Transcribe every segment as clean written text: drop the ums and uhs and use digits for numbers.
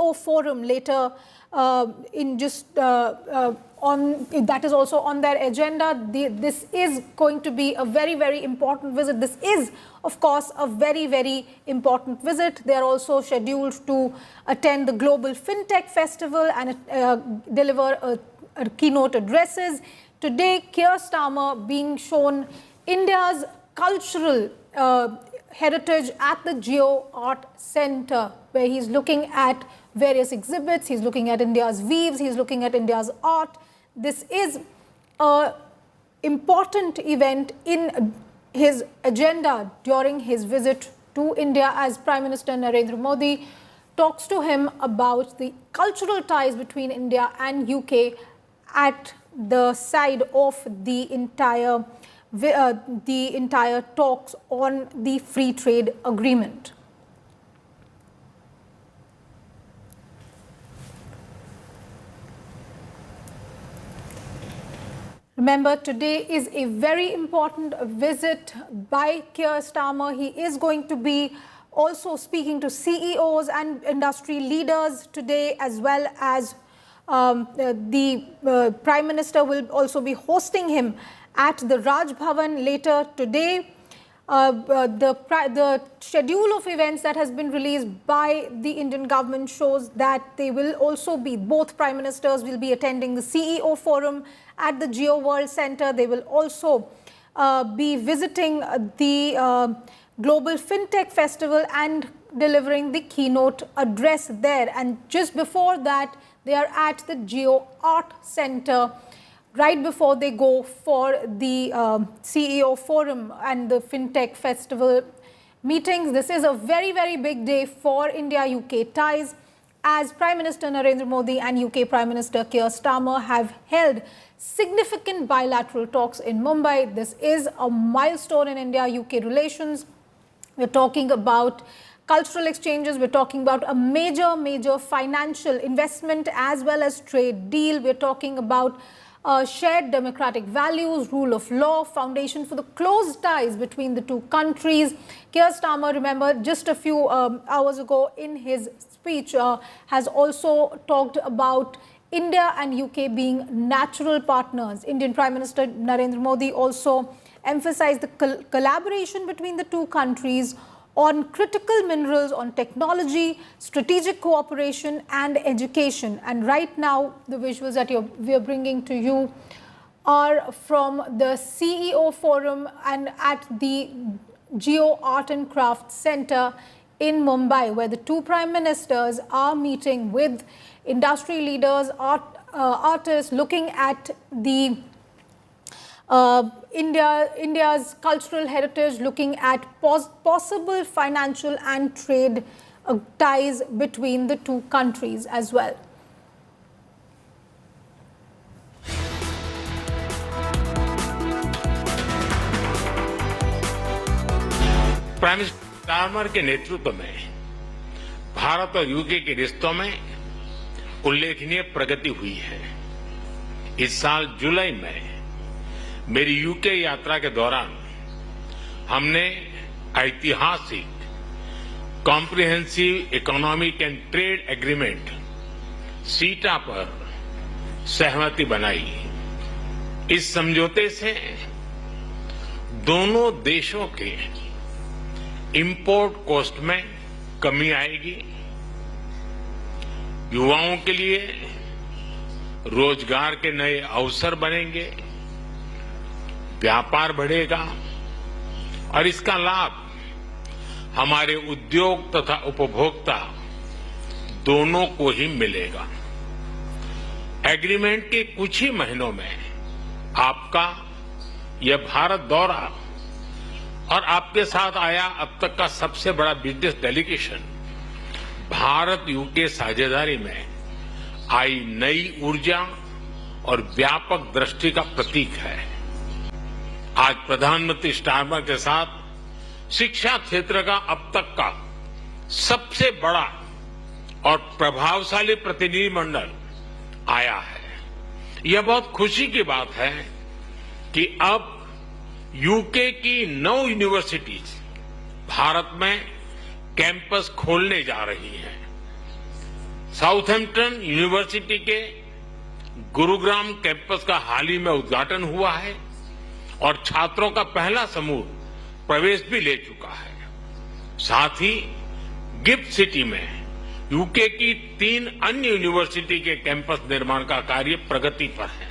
CEO forum later in just that is also on their agenda. This is going to be a very, very important visit. This is, of course, a very, very important visit. They are also scheduled to attend the Global FinTech Festival and deliver keynote addresses. Today, Keir Starmer being shown India's cultural heritage at the Geo Art Center, where he's looking at various exhibits, he's looking at India's weaves, he's looking at India's art. This is an important event in his agenda during his visit to India, as Prime Minister Narendra Modi talks to him about the cultural ties between India and UK at the side of the entire talks on the free trade agreement. Remember, today is a very important visit by Keir Starmer. He is going to be also speaking to CEOs and industry leaders today, as well as the Prime Minister will also be hosting him at the Raj Bhavan later today. The schedule of events that has been released by the Indian government shows that they will also be, both Prime Ministers will be attending the CEO forum at the Geo World Center. They will also be visiting the Global FinTech Festival and delivering the keynote address there. And just before that, they are at the Geo Art Center right before they go for the CEO forum and the FinTech Festival meetings. This is a very, very big day for India-UK ties, as Prime Minister Narendra Modi and UK Prime Minister Keir Starmer have held significant bilateral talks in Mumbai. This is a milestone in India-UK relations. We're talking about cultural exchanges. We're talking about a major financial investment as well as trade deal. We're talking about shared democratic values, rule of law, foundation for the close ties between the two countries. Keir Starmer, remember, just a few hours ago in his speech, has also talked about India and UK being natural partners. Indian Prime Minister Narendra Modi also emphasized the collaboration between the two countries on critical minerals, on technology, strategic cooperation and education. And right now, the visuals that we are bringing to you are from the CEO forum and at the Geo Art and Craft Center in Mumbai, where the two prime ministers are meeting with industry leaders, artists, looking at the India's cultural heritage, looking at possible financial and trade ties between the two countries as well. Prime minister Starmer के नेतृत्व में भारत और UK के रिश्तों में उल्लेखनीय प्रगति हुई है। इस साल जुलाई में मेरी यूके यात्रा के दौरान हमने ऐतिहासिक comprehensive economic and trade agreement सीटा पर सहमति बनाई। इस समझौते से दोनों देशों के इंपोर्ट कॉस्ट में कमी आएगी, युवाओं के लिए रोजगार के नए अवसर बनेंगे, व्यापार बढ़ेगा और इसका लाभ हमारे उद्योग तथा उपभोक्ता दोनों को ही मिलेगा। एग्रीमेंट के कुछ ही महीनों में आपका यह भारत दौरा और आपके साथ आया अब तक का सबसे बड़ा बिजनेस डेलीगेशन भारत यूके साझेदारी में आई नई ऊर्जा और व्यापक दृष्टि का प्रतीक है। आज प्रधानमंत्री स्टारमर के साथ शिक्षा क्षेत्र का अब तक का सबसे बड़ा और प्रभावशाली प्रतिनिधिमंडल आया है। यह बहुत खुशी की बात है कि अब यूके की 9 यूनिवर्सिटीज भारत में कैंपस खोलने जा रही हैं। साउथहैम्पटन यूनिवर्सिटी के गुरुग्राम कैंपस का हाल ही में उद्घाटन हुआ है और छात्रों का पहला समूह प्रवेश भी ले चुका है। साथ ही गिफ्ट सिटी में यूके की 3 अन्य यूनिवर्सिटी के कैंपस निर्माण का कार्य प्रगति पर है।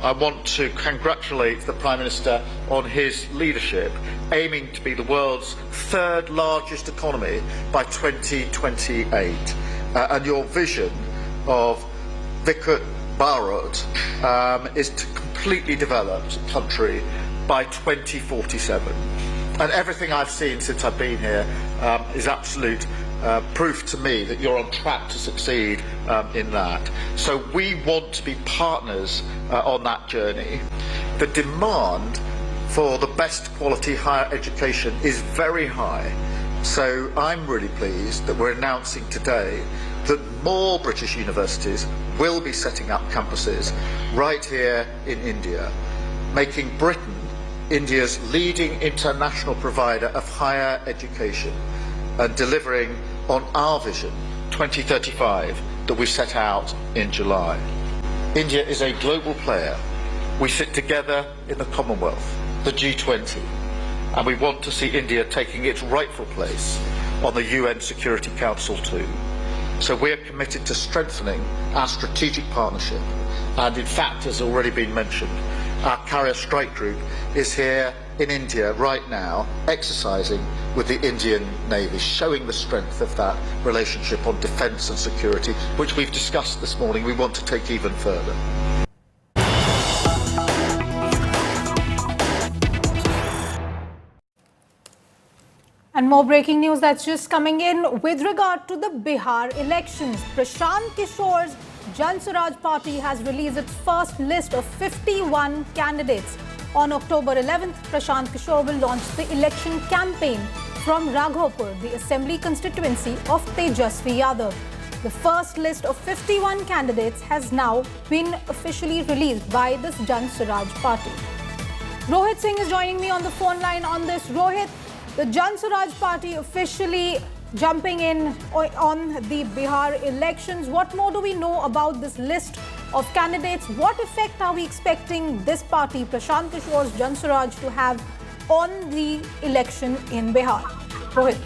I want to congratulate the Prime Minister on his leadership, aiming to be the world's 3rd largest economy by 2028. And your vision of Viksit Bharat is to completely developed country by 2047. And everything I've seen since I've been here is absolute proof to me that you're on track to succeed in that. So we want to be partners on that journey. The demand for the best quality higher education is very high. So I'm really pleased that we're announcing today that more British universities will be setting up campuses right here in India, making Britain India's leading international provider of higher education and delivering on our vision 2035 that we set out in July. India is a global player. We sit together in the Commonwealth, the G20, and we want to see India taking its rightful place on the UN Security Council too. So we are committed to strengthening our strategic partnership, and in fact, as already been mentioned, our carrier strike group is here in India right now, exercising with the Indian Navy, showing the strength of that relationship on defence and security, which we've discussed this morning. We want to take even further. And more breaking news that's just coming in with regard to the Bihar elections. Prashant Kishore's Jan Swaraj Party has released its first list of 51 candidates. On October 11th, Prashant Kishore will launch the election campaign from Raghopur, the assembly constituency of Tejasvi Yadav. The first list of 51 candidates has now been officially released by this Jan Swaraj Party. Rohit Singh is joining me on the phone line on this. Rohit, the Jan Swaraj Party officially jumping in on the Bihar elections. What more do we know about this list of candidates? What effect are we expecting this party, Prashant Kishore's Jan Swaraj, to have on the election in Bihar? Rohit.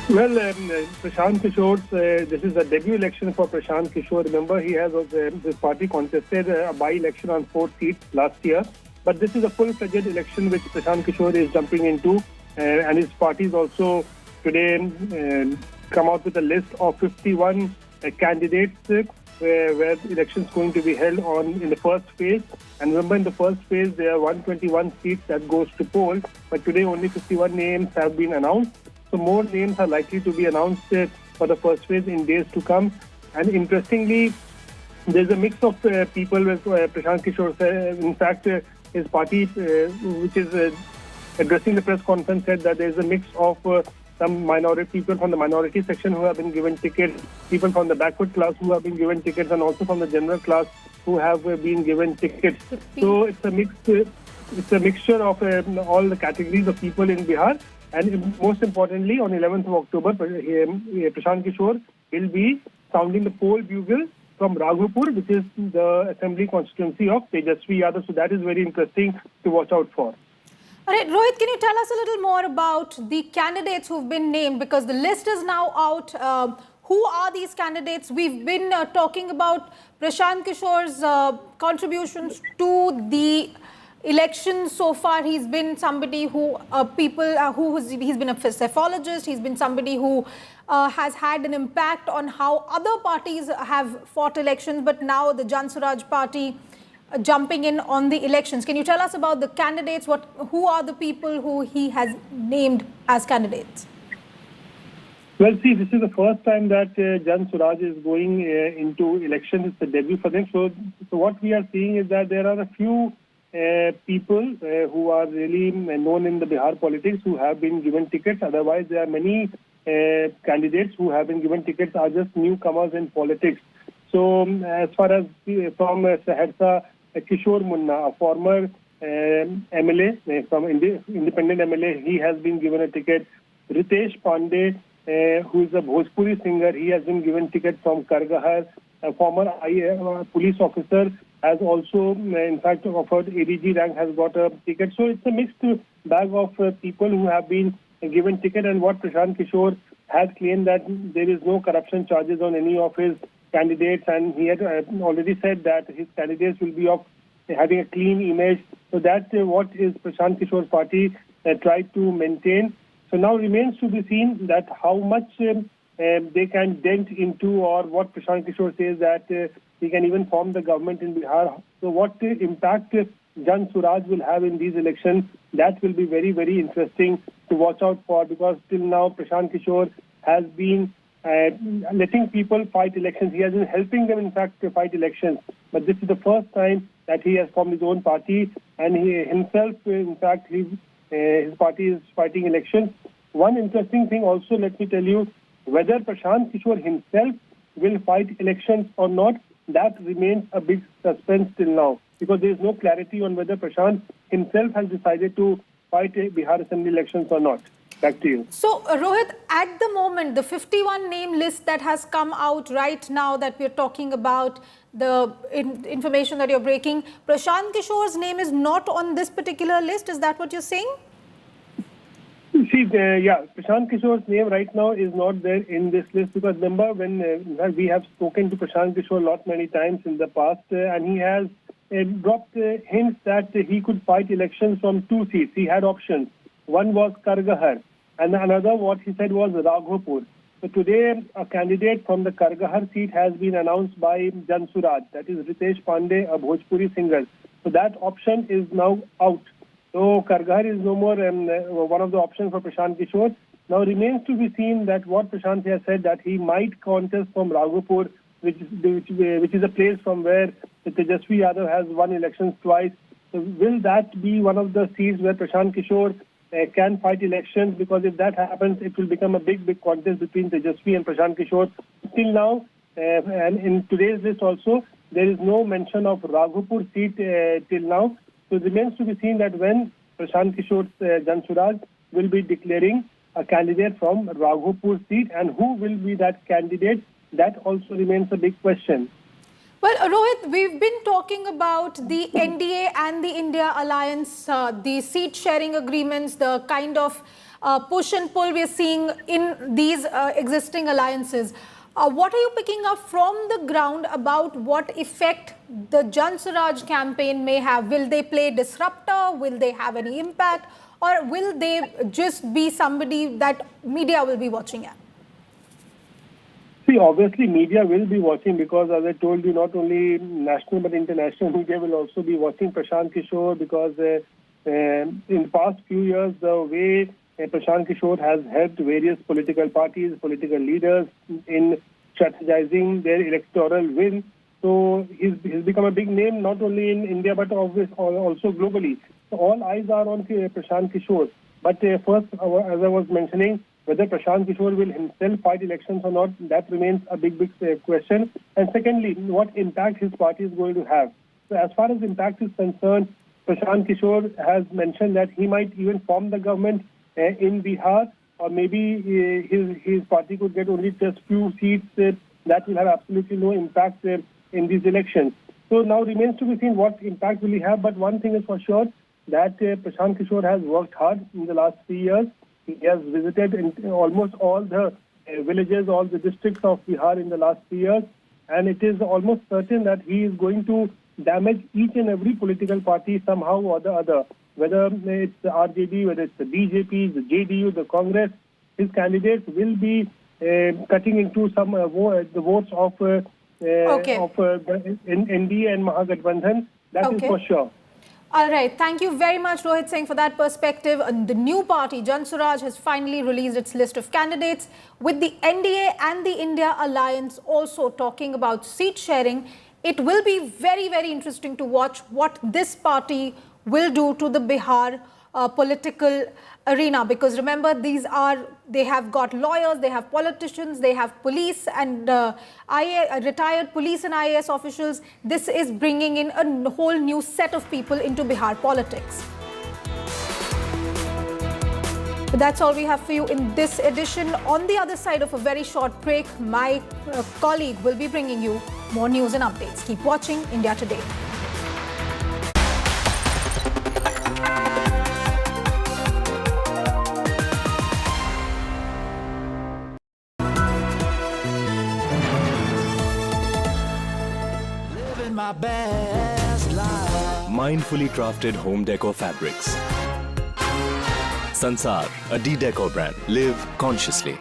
Well, Prashant Kishore's, this is a debut election for Prashant Kishore. Remember, he has this party contested a by-election on 4 seats last year. But this is a full-fledged election which Prashant Kishore is jumping into. And his party is also today come out with a list of 51 candidates where the election is going to be held in the first phase. And remember, in the first phase, there are 121 seats that goes to poll. But today, only 51 names have been announced. So more names are likely to be announced for the first phase in days to come. And interestingly, there's a mix of people with Prashant Kishore. In fact, his party, which is addressing the press conference, said that there's a mix of some minority people from the minority section who have been given tickets, people from the backward class who have been given tickets, and also from the general class who have been given tickets. So it's a mixture of all the categories of people in Bihar. And most importantly, on 11th of October, Prashant Kishore will be sounding the poll bugle from Raghopur, which is the assembly constituency of Tejasvi Yadav. So that is very interesting to watch out for. All right, Rohit, can you tell us a little more about the candidates who've been named? Because the list is now out. Who are these candidates? We've been talking about Prashant Kishore's contributions to the election so far. He's been somebody who he's been a psephologist. He's been somebody who has had an impact on how other parties have fought elections. But now the Jan Swaraj Party jumping in on the elections. Can you tell us about the candidates? Who are the people who he has named as candidates? Well, see, this is the first time that Jan Swaraj is going into elections. It's a debut for them. So what we are seeing is that there are a few people who are really known in the Bihar politics who have been given tickets. Otherwise, there are many candidates who have been given tickets are just newcomers in politics. So as far as from Saharsa, Kishore Munna, a former MLA, from independent MLA, he has been given a ticket. Ritesh Pandey, who is a Bhojpuri singer. He has been given ticket from Kargahar. A former police officer has also, in fact, offered ADG rank, has got a ticket. So it's a mixed bag of people who have been given ticket. And what Prashant Kishore has claimed that there is no corruption charges on any of his candidates, and he had already said that his candidates will be of having a clean image. So that's what is Prashant Kishore's party tried to maintain. So now remains to be seen that how much they can dent into, or what Prashant Kishore says that he can even form the government in Bihar. So what impact Jan Suraj will have in these elections, that will be very, very interesting to watch out for, because till now Prashant Kishore has been letting people fight elections. He has been helping them, in fact, to fight elections. But this is the first time that he has formed his own party, and he himself, in fact, his party is fighting elections. One interesting thing also, let me tell you, whether Prashant Kishore himself will fight elections or not, that remains a big suspense till now, because there is no clarity on whether Prashant himself has decided to fight Bihar Assembly elections or not. Back to you. So, Rohit, at the moment, the 51 name list that has come out right now that we're talking about, the information that you're breaking, Prashant Kishore's name is not on this particular list. Is that what you're saying? See, Prashant Kishore's name right now is not there in this list, because remember when we have spoken to Prashant Kishore many times in the past, and he has dropped hints that he could fight elections from 2 seats. He had options. One was Kargahar, and another, what he said, was Raghopur. So today, a candidate from the Kargahar seat has been announced by Jan Suraj, that is Ritesh Pandey, a Bhojpuri singer. So that option is now out. So Kargahar is no more one of the options for Prashant Kishore. Now remains to be seen that what Prashant has said, that he might contest from Raghopur, which is a place from where Tejasvi Yadav has won elections twice. So will that be one of the seats where Prashant Kishore can fight elections? Because if that happens, it will become a big contest between Tejasvi and Prashant Kishore. Till now, and in today's list also, there is no mention of Raghopur seat till now. So it remains to be seen that when Prashant Kishore's Jan Suraj will be declaring a candidate from Raghopur seat, and who will be that candidate, that also remains a big question. Well, Rohit, we've been talking about the NDA and the India alliance, the seat sharing agreements, the kind of push and pull we're seeing in these existing alliances. What are you picking up from the ground about what effect the Jan Suraj campaign may have? Will they play disruptor? Will they have any impact? Or will they just be somebody that media will be watching at? See, obviously media will be watching, because as I told you, not only national but international media will also be watching Prashant Kishore, because in the past few years, the way Prashant Kishore has helped various political parties, political leaders in strategizing their electoral win. So he's become a big name, not only in India but also globally. So all eyes are on Prashant Kishore. But first, as I was mentioning, whether Prashant Kishore will himself fight elections or not, that remains a big question. And secondly, what impact his party is going to have. So as far as impact is concerned, Prashant Kishore has mentioned that he might even form the government in Bihar, or maybe his party could get only just few seats that will have absolutely no impact in these elections. So now remains to be seen what impact will he have. But one thing is for sure, that Prashant Kishore has worked hard in the last 3 years. He has visited in almost all the villages, all the districts of Bihar in the last 3 years. And it is almost certain that he is going to damage each and every political party somehow or the other. Whether it's the RJD, whether it's the BJP, the JDU, the Congress, his candidates will be cutting into some the votes of NDA and Mahagathbandhan. That is for sure. All right. Thank you very much, Rohit Singh, for that perspective. And the new party, Jan Suraj, has finally released its list of candidates, with the NDA and the India alliance also talking about seat sharing. It will be very, very interesting to watch what this party will do to the Bihar political arena, because remember, they have got lawyers, they have politicians, they have police and retired police and IAS officials. This is bringing in a whole new set of people into Bihar politics. But that's all we have for you in this edition. On the other side of a very short break, my colleague will be bringing you more news and updates. Keep watching India Today. My best life. Mindfully crafted home decor fabrics. Sansar, a D-Decor brand. Live consciously.